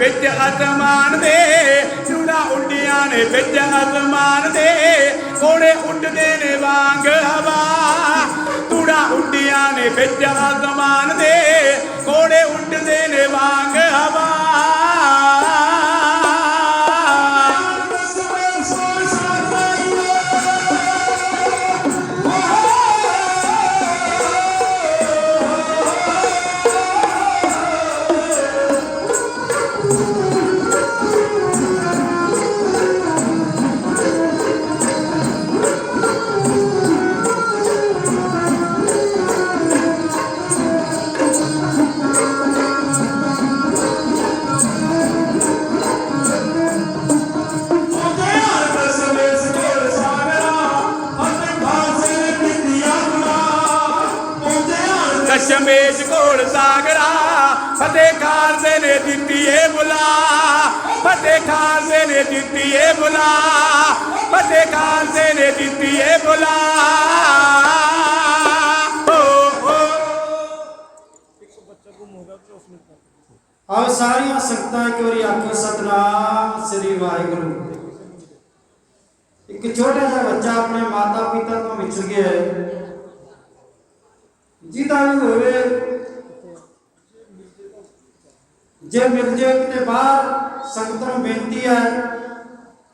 Speaker 1: बिच आसमान दे चूड़ा उड्डियां ने बिच आसमान दे घोड़े उड्डदे ने वांग हवा चूड़ा उड्डियां ने बिच आसमान दे घोड़े उड्डदे ने वांग हवा दशमेश घोड़ सागरा फतेह खालसे ने दित्ती ए बुला फतेह खालसे ने दित्ती ए बुला फतेह खालसे ने दित्ती ए बुला
Speaker 2: ਆਓ ਸਾਰੀਆਂ ਸੰਗਤਾਂ ਇੱਕ ਵਾਰੀ ਆਖੋ ਸਤਨਾਮ ਸ੍ਰੀ ਵਾਹਿਗੁਰੂ। ਇੱਕ ਛੋਟਾ ਜਿਹਾ ਬੱਚਾ ਆਪਣੇ ਮਾਤਾ ਪਿਤਾ ਤੋਂ ਵਿਛੜ ਗਿਆ ਹੈ, ਜਿਹਦਾ ਵੀ ਹੋਵੇ ਜੇ ਮਿਲ ਜੇ ਕਿਤੇ ਬਾਹਰ, ਸੰਗਤਾਂ ਨੂੰ ਬੇਨਤੀ ਹੈ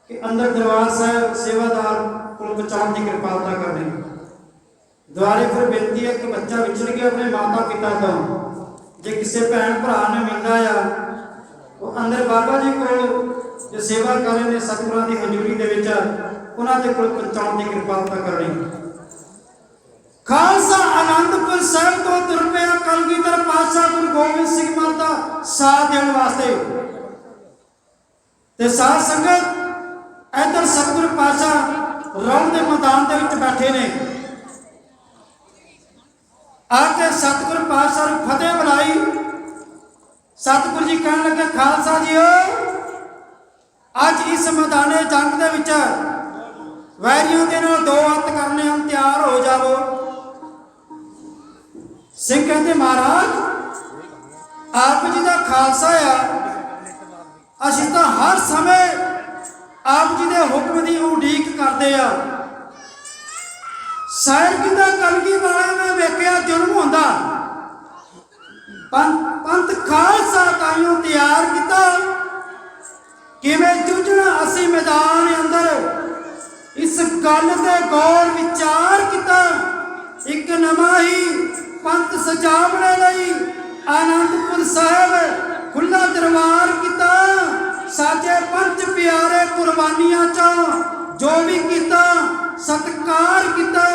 Speaker 2: ਕਿ ਅੰਦਰ ਦਰਬਾਰ ਸਾਹਿਬ ਸੇਵਾਦਾਰ ਕੋਲ ਪਹੁੰਚਾਉਣ ਦੀ ਕਿਰਪਾਲਤਾ ਕਰਨੀ। ਦੁਆਰੇ ਫਿਰ ਬੇਨਤੀ ਹੈ ਕਿ ਬੱਚਾ ਵਿਛੜ ਗਿਆ ਆਪਣੇ ਮਾਤਾ ਪਿਤਾ ਤੋਂ, ਜੇ ਕਿਸੇ ਭੈਣ ਭਰਾ ਨੇ ਮਿਲਣਾ ਆ ਉਹ ਅੰਦਰ ਬਾਬਾ ਜੀ ਕੋਲ ਜੋ ਸੇਵਾ ਕਰ ਰਹੇ ਨੇ ਸਤਿਗੁਰਾਂ ਦੀ ਹਜ਼ੂਰੀ ਦੇ ਵਿੱਚ, ਉਹਨਾਂ ਦੇ ਕੋਲ ਪਹੁੰਚਾਉਣ ਦੀ ਕਿਰਪਾਲਤਾ ਕਰਨੀ। ਖਾਲਸਾ ਆਨੰਦਪੁਰ ਸਾਹਿਬ ਤੋਂ ਤੁਰ ਪਿਆ ਕਲਗੀਧਰ ਪਾਤਸ਼ਾਹ ਗੁਰੂ ਗੋਬਿੰਦ ਸਿੰਘ ਮਹਾਰਾਜ ਦਾ ਸਾਥ ਦੇਣ ਵਾਸਤੇ। ਤੇ ਸਾਧ ਸੰਗਤ ਇੱਧਰ ਸਤਿਗੁਰੂ ਪਾਤਸ਼ਾਹ ਰੌਣ ਦੇ ਮੈਦਾਨ ਦੇ ਵਿੱਚ ਬੈਠੇ ਨੇ। ਆ ਕੇ ਸਤਿਗੁਰੂ ਪਾਤਸ਼ਾਹ ਨੂੰ ਫਤਿਹ ਬੁਲਾਈ। ਸਤਿਗੁਰੂ ਜੀ ਕਹਿਣ ਲੱਗੇ, ਖਾਲਸਾ ਜੀਓ, ਅੱਜ ਇਸ ਮੈਦਾਨੇ ਜੰਗ ਦੇ ਵਿੱਚ ਵੈਰੀਆਂ ਦੇ ਨਾਲ ਦੋ ਹੱਥ ਕਰਨੇ ਹਨ, ਤਿਆਰ ਹੋ ਜਾਵੋ। ਸਿੰਘ ਕਹਿੰਦੇ, ਮਹਾਰਾਜ ਆਪ ਜੀ ਦਾ ਖਾਲਸਾ ਆ, ਅਸੀਂ ਤਾਂ ਹਰ ਸਮੇਂ ਆਪ ਜੀ ਦੇ ਹੁਕਮ ਦੀ ਉਡੀਕ ਕਰਦੇ ਆ। ਸ਼ਾਇਰ ਕਿਦਾ ਕਲਗੀ ਵਾਲਿਆਂ ਨੇ ਵੇਖਿਆ ਜ਼ੁਲਮ ਹੁੰਦਾ, ਪੰਥ ਖਾਲਸਾ ਤਾਈਓ ਤਿਆਰ ਕੀਤਾ। ਕਿਵੇਂ ਜੂਝਣਾ ਅਸੀਂ ਮੈਦਾਨ ਅੰਦਰ, ਇਸ ਗੱਲ ਤੇ ਗੌਰ ਵਿਚਾਰ ਕੀਤਾ। ਇੱਕ ਨਵਾਂ ਹੀ ਪੰਥ ਸਜਾਵਣੇ ਲਈ ਆਨੰਦਪੁਰ ਸਾਹਿਬ ਖੁੱਲਾ ਦਰਬਾਰ ਕੀਤਾ। ਸਾਜੇ ਪੰਜ ਪਿਆਰੇ ਕੁਰਬਾਨੀਆਂ ਚੋਂ ਜੋ ਵੀ ਕੀਤਾ ਸਤਿਕਾਰ ਕੀਤਾ।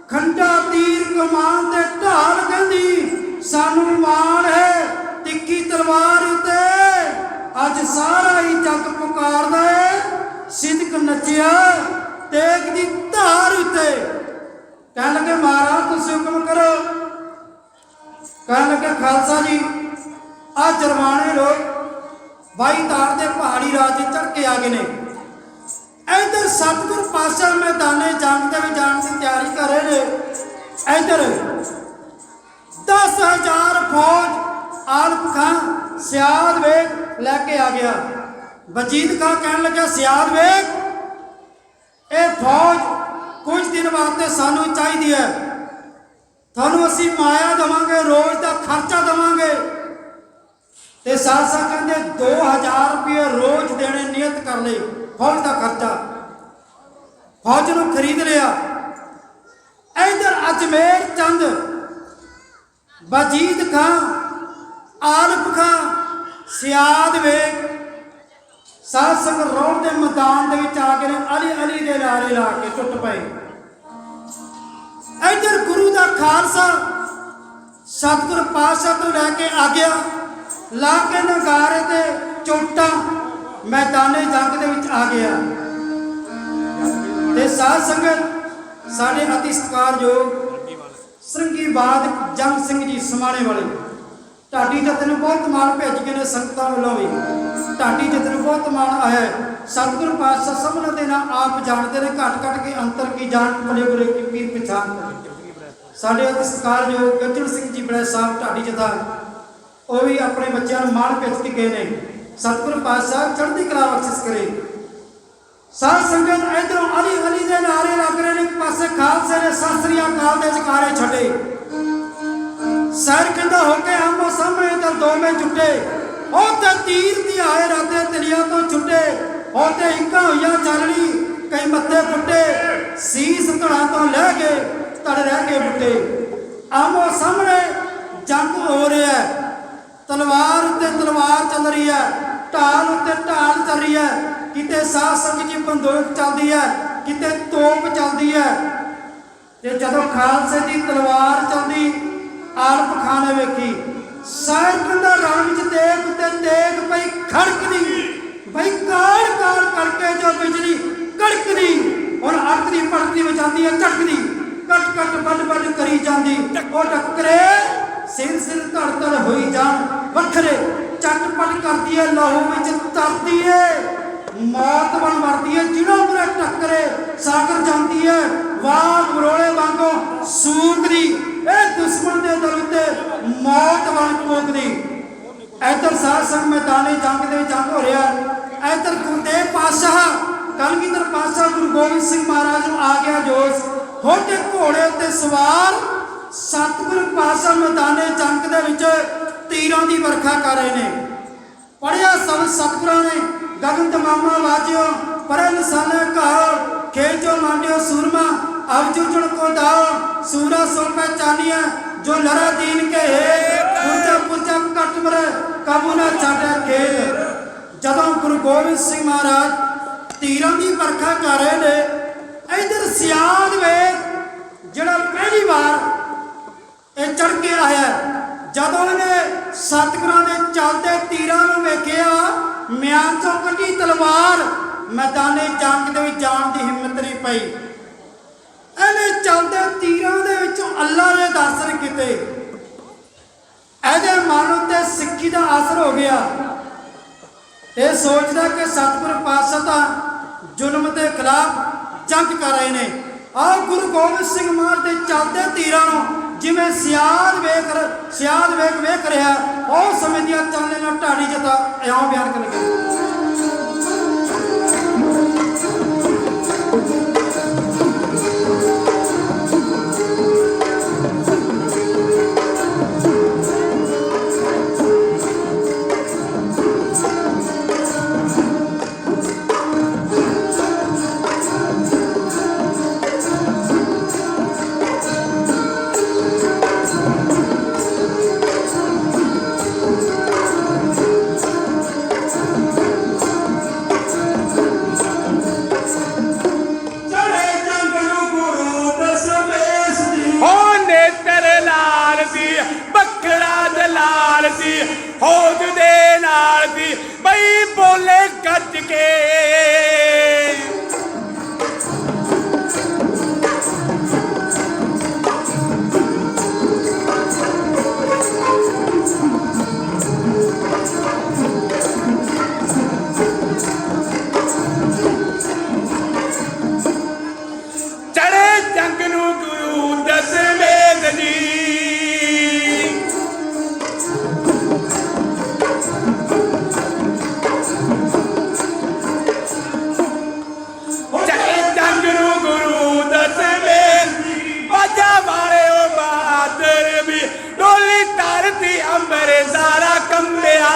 Speaker 2: ਖੰਡਾ ਤੀਰ ਕਮਾਨ ਤੇ ਢਾਲ ਕਹਿੰਦੀ ਸਾਨੂੰ ਮਾਣ ਹੈ ਤਿੱਖੀ ਤਲਵਾਰ ਉਤੇ। ਅੱਜ ਸਾਰਾ ਹੀ ਜੱਗ ਪੁਕਾਰਦਾ ਹੈ ਸਿਦਕ ਨੱਚਿਆ ਤੇਗ ਦੀ ਧਾਰ ਉਤੇ। ਕਹਿਣ ਲੱਗੇ, ਮਹਾਰਾਜ ਤੁਸੀਂ ਹੁਕਮ ਕਰੋ। ਕਹਿਣ ਲੱਗੇ, ਖਾਲਸਾ ਜੀ ਆ ਜਰਵਾਣੇ ਲੋਕ ਬਾਈ ਤਾਰ ਦੇ ਪਹਾੜੀ ਰਾਜ ਤੇ ਚੜ ਕੇ ਆ ਗਏ ਨੇ। ਇੱਧਰ ਸਤਿਗੁਰ ਪਾਤਸ਼ਾਹ ਮੈਦਾਨੇ ਜੰਗ ਦੇ ਵਿੱਚ ਜਾਣ ਦੀ ਤਿਆਰੀ ਕਰ ਰਹੇ ਨੇ। ਇੱਧਰ 10,000 ਫੌਜ ਆਲਮ ਖਾਂ ਸਿਆਦ ਵੇਗ ਲੈ ਕੇ ਆ ਗਿਆ। ਵਜੀਦ ਖਾਂ ਕਹਿਣ ਲੱਗਾ, ਸਿਆਦ ਵੇਗ ਇਹ ਫੌਜ ਕੁਝ ਦਿਨ ਵਾਸਤੇ ਸਾਨੂੰ ਚਾਹੀਦੀ ਹੈ, ਤੁਹਾਨੂੰ ਅਸੀਂ ਮਾਇਆ ਦੇਵਾਂਗੇ, ਰੋਜ਼ ਦਾ ਖਰਚਾ ਦੇਵਾਂਗੇ। ਤੇ ਸਾਥ ਕਹਿੰਦੇ 2000 ਰੁਪਏ ਰੋਜ਼ ਦੇਣੇ ਨਿਯਤ ਕਰ ਲਏ, ਫੌਜ ਦਾ ਖਰਚਾ। ਫੌਜ ਨੂੰ ਖਰੀਦ ਲਿਆ। ਇਧਰ ਅਜਮੇਰ ਚੰਦ, ਵਜੀਦ ਖਾਂ, ਆਲਮ ਖਾਂ, ਸਿਆਦ ਵੇਗ ਸਾਧ ਸੰਗਤ ਰੌਣ ਦੇ ਮੈਦਾਨ ਦੇ ਵਿੱਚ ਆ ਕੇ ਅਲੀ ਅਲੀ ਦੇ ਨਾਰੇ ਲਾ ਕੇ ਟੁੱਟ ਪਏ। ਇੱਧਰ ਗੁਰੂ ਦਾ ਖਾਲਸਾ ਸਤਿਗੁਰ ਪਾਤਸ਼ਾਹ ਤੋਂ ਲੈ ਕੇ ਆ ਗਿਆ, ਲਾ ਕੇ ਨਗਾਰੇ ਤੇ ਚੋਟਾਂ ਮੈਦਾਨੇ ਜੰਗ ਦੇ ਵਿੱਚ ਆ ਗਿਆ। ਤੇ ਸਾਧ ਸੰਗਤ ਸਾਡੇ ਅਤੀ ਸਤਿਕਾਰਯੋਗ ਸ੍ਰਿੰਗੀਬਾਦ ਜੰਗ ਸਿੰਘ ਜੀ ਸਮਾਣੇ ਵਾਲੇ ਢਾਡੀ ਜੱਤ ਨੂੰ ਬਹੁਤ ਮਾਣ ਭੇਜ ਕੇ ਨੇ ਸੰਗਤਾਂ ਵੱਲੋਂ ਵੀ। ਢਾਡੀ ਜੱਤ ਨੂੰ ਬਹੁਤ ਮਾਣ ਆਇਆ। ਸਤਿਗੁਰੂ ਪਾਤਸ਼ਾਹ ਸਭਨਾਂ ਦੇ ਨਾਲ ਆਪ ਜਾਣਦੇ ਨੇ, ਘਟ ਘਟ ਕੇ ਅੰਤਰ ਕੀ ਜਾਣ ਬਲੇ ਬਲੇ ਕੀ ਪੀਰ ਪਛਾਣ। ਸਾਡੇ ਅਤੀ ਸਤਿਕਾਰਯੋਗ ਗੱਜਣ ਸਿੰਘ ਜੀ ਬੜੇ ਸਾਹਿਬ ਢਾਡੀ ਜੱਤਾ, ਉਹ ਵੀ ਆਪਣੇ ਬੱਚਿਆਂ ਨੂੰ ਮਾਣ ਭੇਜ ਕੇ ਗਏ ਨੇ। ਸਤਿਗੁਰੂ ਪਾਤਸ਼ਾਹ ਚੜ੍ਹਦੀ ਕਲਾ ਬਖਸ਼ਿਸ਼ ਕਰੇ। ਸਾਧ ਸੰਗਤ ਇਧਰੋਂ ਅਲੀ ਅਲੀ ਦੇ ਨਾਰੇ ਲੱਗ ਰਹੇ ਨੇ, ਇੱਕ ਪਾਸੇ ਖਾਲਸੇ ਨੇ ਸਤਿ ਸ੍ਰੀ ਅਕਾਲ ਦੇ ਜਕਾਰੇ ਛੱਡੇ। ਸਰ ਕਹਿੰਦਾ ਹੋ ਕੇ ਆਮੋ ਸਾਹਮਣੇ ਤਾਂ ਦੋਵੇਂ ਜੁੱਟੇ, ਉਹ ਤੇ ਤੀਰ ਦੀ ਆਏ ਰਾਤੇ ਤਲੀਆਂ ਤੋਂ ਛੁੱਟੇ। ਉਹ ਤੇ ਇੱਕਾਂ ਹੋਈਆਂ ਚੱਲਣੀ ਕਈ ਮੱਥੇ ਫੁੱਟੇ, ਸੀਸ ਧੜਾ ਤੋਂ ਲੈ ਗਏ ਧੜ ਰਹਿ ਗਏ ਬੁੱਟੇ। ਆਮੋ ਸਾਹਮਣੇ ਜੰਗ ਹੋ ਰਿਹਾ, ਤਲਵਾਰ ਉੱਤੇ ਤਲਵਾਰ ਚੱਲ ਰਹੀ ਹੈ, ਢਾਲ ਉੱਤੇ ਢਾਲ ਚੱਲ ਰਹੀ ਹੈ। ਕਿਤੇ ਸਾਧ ਸੰਗਤ ਜੀ ਬੰਦੂਕ ਚੱਲਦੀ ਹੈ, ਕਿਤੇ ਤੋਪ ਚੱਲਦੀ ਹੈ। ਤੇ ਜਦੋਂ ਖਾਲਸੇ ਦੀ ਤਲਵਾਰ ਚੱਲਦੀ ਆਲਮ ਖਾਂ ਨੇ ਵੇਖੀ, ਸਾਇਰ ਕਹਿੰਦਾ ਰਣ ਵਿੱਚ ਤੇਗ ਉੱਤੇ ਤੇਗ ਪਈ ਖੜਕਦੀ, ਬਈ ਕਾੜ ਕਾੜ ਕਰਕੇ ਜੋ ਬਿਜਲੀ ਕੜਕਦੀ, ਹੁਣ ਅੜਕਦੀ ਪੜਕਦੀ ਵਜਾਂਦੀ ਹੈ ਝਟਕਦੀ, ਕੱਟ ਕੱਟ ਵੱਡ ਵੱਡ ਕਰੀ ਜਾਂਦੀ। ਉਹ ਟੱਕਰੇ ਸਿਰ ਸਿਰ ਧੜ ਧੜ ਹੋਈ ਜਾਣ ਵੱਖਰੇ, ਚਟਪਟ ਕਰਦੀ ਹੈ ਲਹੂ ਵਿੱਚ ਤਰਦੀ ਹੈ, ਮੌਤ ਬਣ ਮਰਦੀ ਹੈ ਜਿਹਨਾਂ ਪੂਰੇ ਟੱਕਰੇ ਸਾਗਰ ਜਾਂਦੀ ਹੈ ਵਾਹ ਬਰੋਲੇ ਵਾਂਗੋਂ ਸੂਕਦੀ। ਇਹ ਦੁਸ਼ਮਣ ਦੇ ਦਿਲ ਉੱਤੇ ਮੌਤ ਬਣ ਕੋਕਦੀ। ਇੱਧਰ इधर साध संग मैदानी जंग दे जंग हो रहा, इधर गुरु तेग पातशाह कलगीधर पातशाह गुरु गोबिंद सिंह महाराज नूं आ गया जोश, होके घोड़े उत्ते सवार सतगुरु पातशाह मैदानी जंग दे विच तीरां दी वर्खा कर रहे ने। पढ़िया सब सतगुरां ने गगन तमामा वाजियो परे निशाने कहो, खेजो मांडियो सूरमा अवजुजन को दाओ, सूरा सो पहचानिया जो लड़ा दीन के है, पुरजा पुरजा कट मरे काबू ना छाड़ा खेल। जदों गुरु गोबिंद सिंह महाराज तीरां दी वर्खा कर रहे ने, इधर सियाल वेग जिहड़ा पहली बार ये चढ़ के आया, जदों ने सतगुरां ने चलते तीरां नूं वेखिया, म्यान चों कड्ढी तलवार, मैदाने जंग दे विच जाण दी हिम्मत नहीं पई। इहने चलते तीरां दे विचों अल्लाह ने दर्शन कीते, इहदे मन उत्ते सिੱਖੀ दा असर हो गया। ये सोचदा कि सतगुरु पातशाह तां जुल्म के खिलाफ जंग कर रहे हैं। आओ गुरु गोबिंद सिंह महाराज दे चलते तीरां नूं जिवें सियाल वेख वेख रहा, उस समय दियां चाले नाल ढाणी जता इउं बयान कर लगे।
Speaker 1: होद दे नाल दी बई बोले कट के, चढ़े जंग नूं गुरु दसवें जी, अंबरे सारा कंबिया,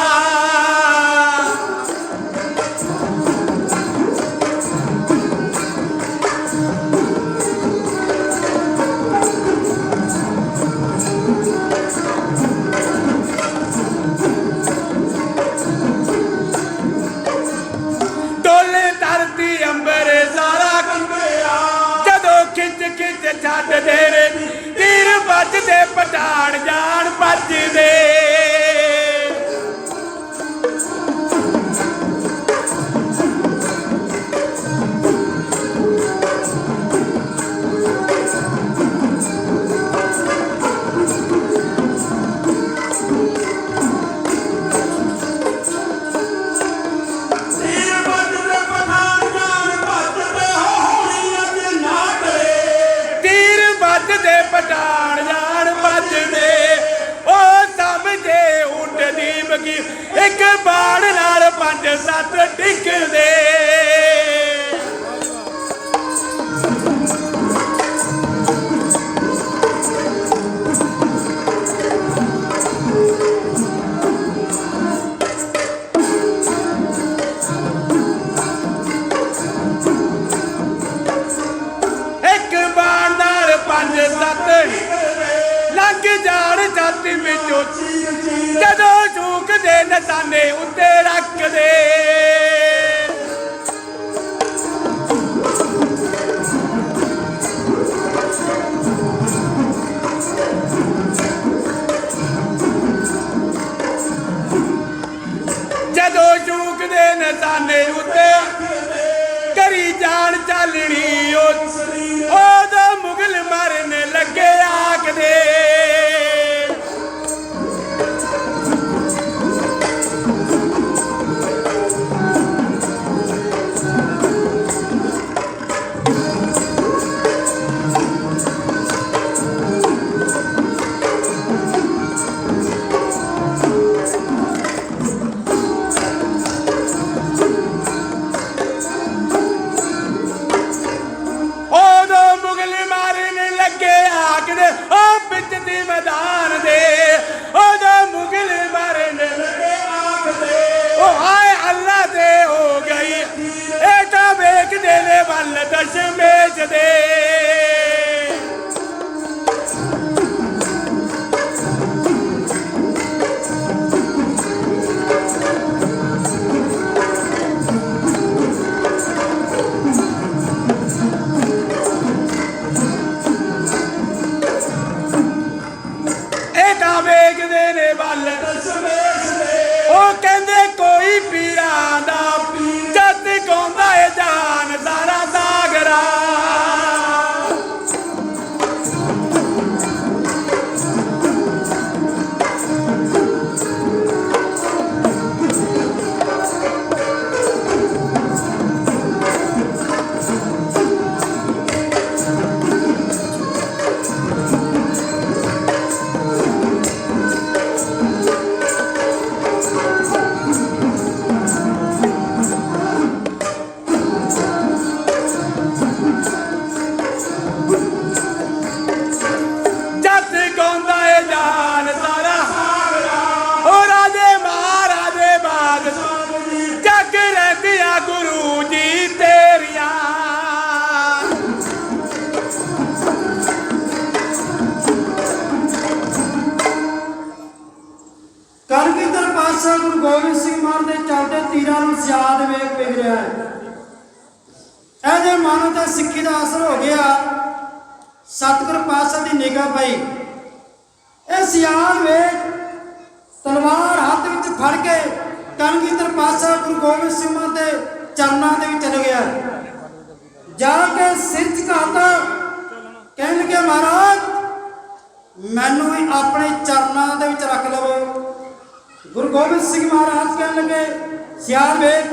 Speaker 1: डोले धरती अंबरे सारा कंबिया, जदों खिच खिच छड्ड दे रे तीर बजदे पठान जान बजदे, पठान जान बजदे, ओ समझे उठ दीप की एक बाण नाल 5-7 टिकदे। एक बाण नाल 5-7 लग जान छाती विचों, जदों झूकदे निशाने उत्ते रखदे, जदों झूकदे निशाने उत्ते करी जान चालनी, ओदा मुगल मारन लगे आखदे, जती मैदान दे ओ जो मुगल मरने लगे आंख दे ओ हाय अल्लाह दे हो गई एटा बेच देने वाल दशमेश दे कोई पीरा दा जत गौंदा है जान सारा सागरा
Speaker 2: कलगीधर पातशाह गुरु गोबिंद सिंह महाराज ਦੇ ਚੱਲਦੇ ਤੀਰਾਂ ਨੂੰ ਸਿਆਦ ਵੇਖ ਵਿਗ ਰਿਹਾ ਹੈ। ਇਹਦੇ ਮਨ ਤੇ ਸਿੱਖੀ ਦਾ ਅਸਰ ਹੋ ਗਿਆ। ਸਤਿਗੁਰ ਪਾਤਸ਼ਾਹ ਦੀ ਨਿਗਾਹ ਪਈ। ਇਹ ਸਿਆਦ ਵੇਖ ਤਲਵਾਰ ਹੱਥ ਵਿੱਚ ਫੜ ਕੇ ਕਲਗੀਧਰ ਪਾਤਸ਼ਾਹ ਗੁਰੂ ਗੋਬਿੰਦ ਸਿੰਘ ਮਹਾਰਾਜ ਦੇ ਚਰਨਾਂ ਦੇ ਵਿੱਚ ਚਲੇ ਗਿਆ। ਜਾ ਕੇ ਸਿਰ ਝੁਕਾਤਾ ਕਹਿਣ ਲੱਗੇ ਮਹਾਰਾਜ ਮੈਨੂੰ ਵੀ ਆਪਣੇ ਚਰਨਾਂ ਦੇ ਵਿੱਚ ਰੱਖ ਲਵੋ। गुरु गोबिंद सिंह महाराज कह लगे सियाल वेख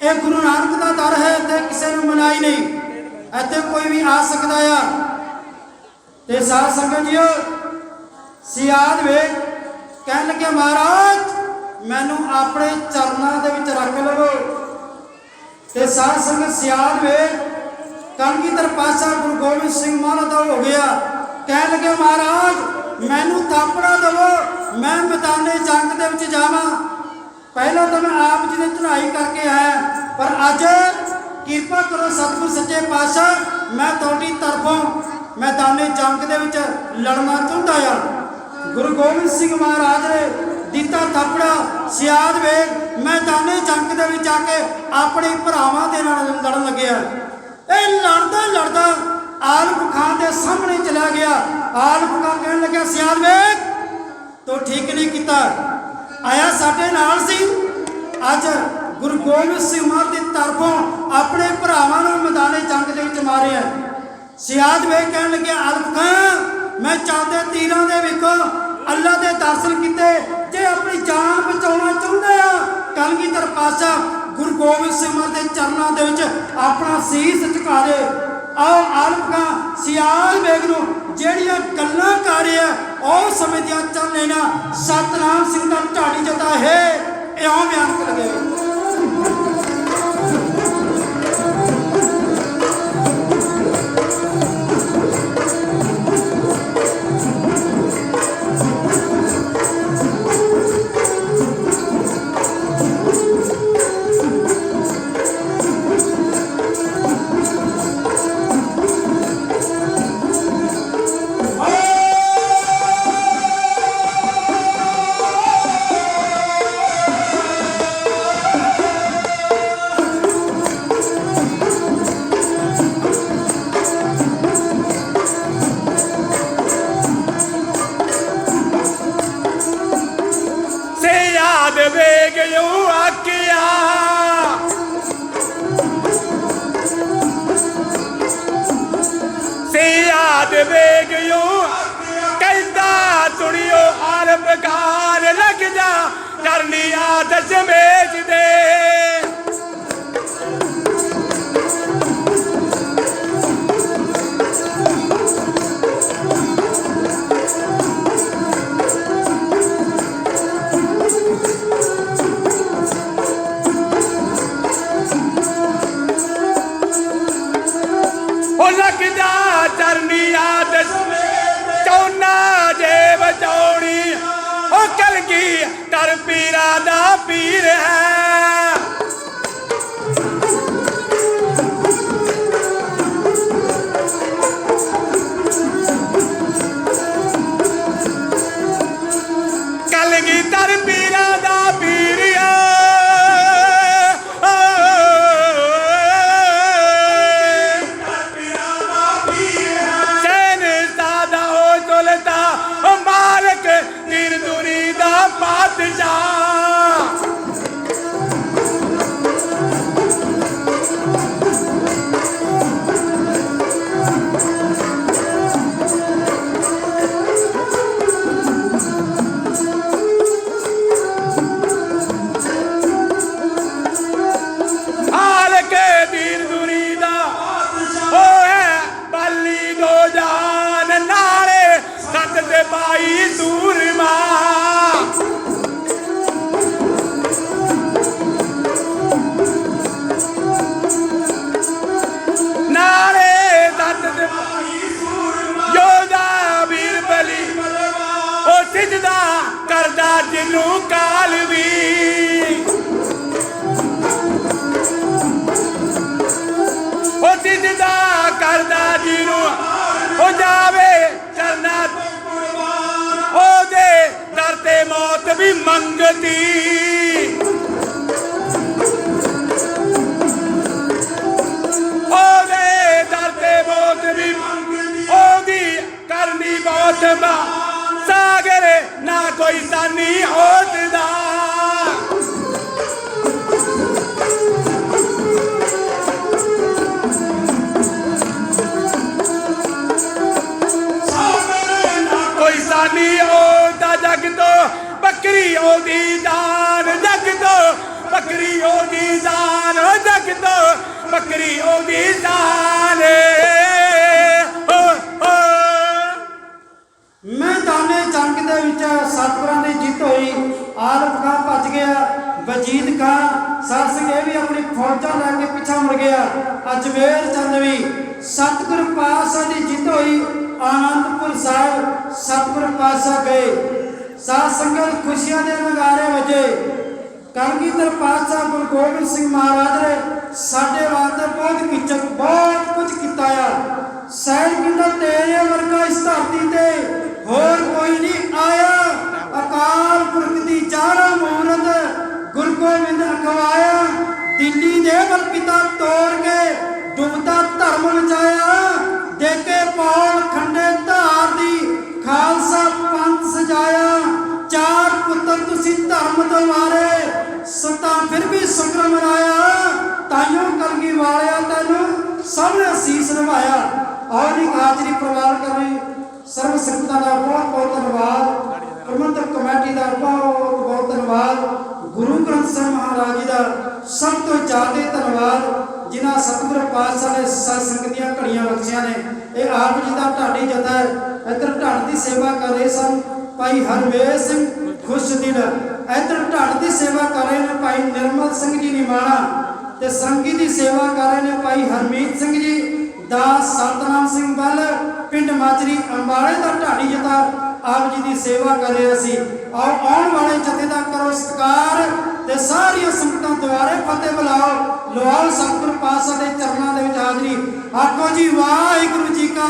Speaker 2: ये गुरु नानक का दर है इतने किसी को मनाई नहीं इतने कोई भी आ सकता है। ते साध संगत जी सियाल वेख कह लगे महाराज मैनू अपने चरणों के विच रख लवो। ते साध संगत सियाल वेख कलगीधर पातशाह गुरु गोबिंद सिंह महाराज का हो गया। कह लगे महाराज मैनू थापड़ा दवो मैं मैदाने जंग दे विच जावां। पहला तो मैं आप जी ने चढ़ाई करके आया पर अज किरपा करो सतगुर सच्चे पातशाह मैं तुहाडी तरफों मैदाने जंग दे विच लड़ना चाहुंदा आ। गुरु गोबिंद सिंह महाराज ने दिता थापड़ा सियाद वेख मैदाने जंग दे विच आके अपने भरावां दे नाल लड़न लग्या। ਇਹ लड़दा लड़दा आलम खान के सामने चला गया। आलम खान कहने लगा सियाल वेख तो ठीक नहीं किया आया साडे नाल सी अज गुरु गोबिंद सिंह महाराज की तरफों अपने भरावां नूं मैदाने जंग दे विच मारिया। सियाल वेख कहने लगे आलम खान मैं चलदे तीरां दे विचों अल्लाह के दर्शन किते जे अपनी जान बचाउणा चाहुंदे आ कलगीधर पातशाह गुरु गोबिंद सिंह महाराज के चरणों के विच अपना शीश झुका दे। आओ आलम खान सियाल वेख नूं ਜਿਹੜੀਆਂ ਗੱਲਾਂ ਕਰ ਰਿਹਾ ਉਹ ਸਮਝਦਿਆਂ ਚੱਲ ਲੈਣਾ ਸਤਨਾਮ ਸਿੰਘ ਦਾ ਢਾਡੀ ਜਤਾ ਹੈ ਇਉਂ ਬਿਆਨ ਕਰ ਗਏ। लग जा करनी आदत मेज दे लग जा चरनी आदत
Speaker 1: कलगी कर पीरा दा पीर है। कलगी कर पीरा दा पीर है। सैन सादा हो चलता मालिक दीन दुनी दा बादशाह। भाई सूरमा नारे दत्त योदा वीर बली ओ सिजदा करदा जिन्नू काल भी ओ सिजदा करदा जिन्नू ओ जावे करना ओदे डरते मौत भी मंगती। ओदे डरते मौत भी ओदी करनी बहुत सागर ना कोई सानी होता। जग तो बकरी ओदी जान जग तो बकरी ओदी जान जग तो बकरी ओदी जान।
Speaker 2: मैदाने जंग दे विच सतगुरां दी जित होई। आलम खां भज गया, वजीद खां सर सिंह ये भी अपनी फौजां लैके पिछा मुड़ गया। अजमेर चंद भी सतगुर पातशाह दी जित होई। आनंदपुर साहिब सतगुर पातशाह गए। साध संगत खुशियां दे नगारे वजे। कलगीधर पातशाह गुरु गोबिंद सिंह महाराज ने साडे वास्ते बहुत कुछ किया आ। सैन कहंदा तेरे वर्गा इस धरती ते होर कोई नहीं आया। अकाल पुरख दी चारों मूरत गुरु गोबिंद अखवाया। दिल्ली दे वल पिता तोड़ के डुबदा धर्म बचाया। देके पौल खंडे धार दी खालसा पंथ सजाया। चार पुत्र तुसी धर्म दवारे सता फिर भी शुक्र मनाया। ताइयों कलगी वालिया तैनू सबने असीस निभाया। और एक हाजरी प्रवान कर रही सर्व संगतां दा बहुत बहुत धन्यवाद। प्रबंधक कमेटी का बहुत बहुत धन्यवाद। गुरु ग्रंथ साहिब महाराज जी का सब तो ज़्यादा धन्यवाद जिन्हें सतगुर पातशाह ने सत्संग दी घड़ियां बख्शियां ने। ये आप जी का ढाडी जथा है। इधर ढाड की सेवा कर रहे सन भाई हरवेश सिंह खुशदिल। इधर ढाड की सेवा कर रहे हैं भाई निर्मल सिंह जी निमाणा। ते संगी की सेवा कर रहे हैं भाई हरमीत सिंह जी। दास सतनाम सिंह बल पिंड माजरी अंबाले का ढाडी जथा आप जी की सेवा कर रहे सी। आओ आने वाले जथे का करो सत्कार ते सारिया संगतां द्वारे फतेह बुलाओ। लोआओ सतगुर पातशाह के चरणों के हाजरी। आखो जी वाहिगुरू जी का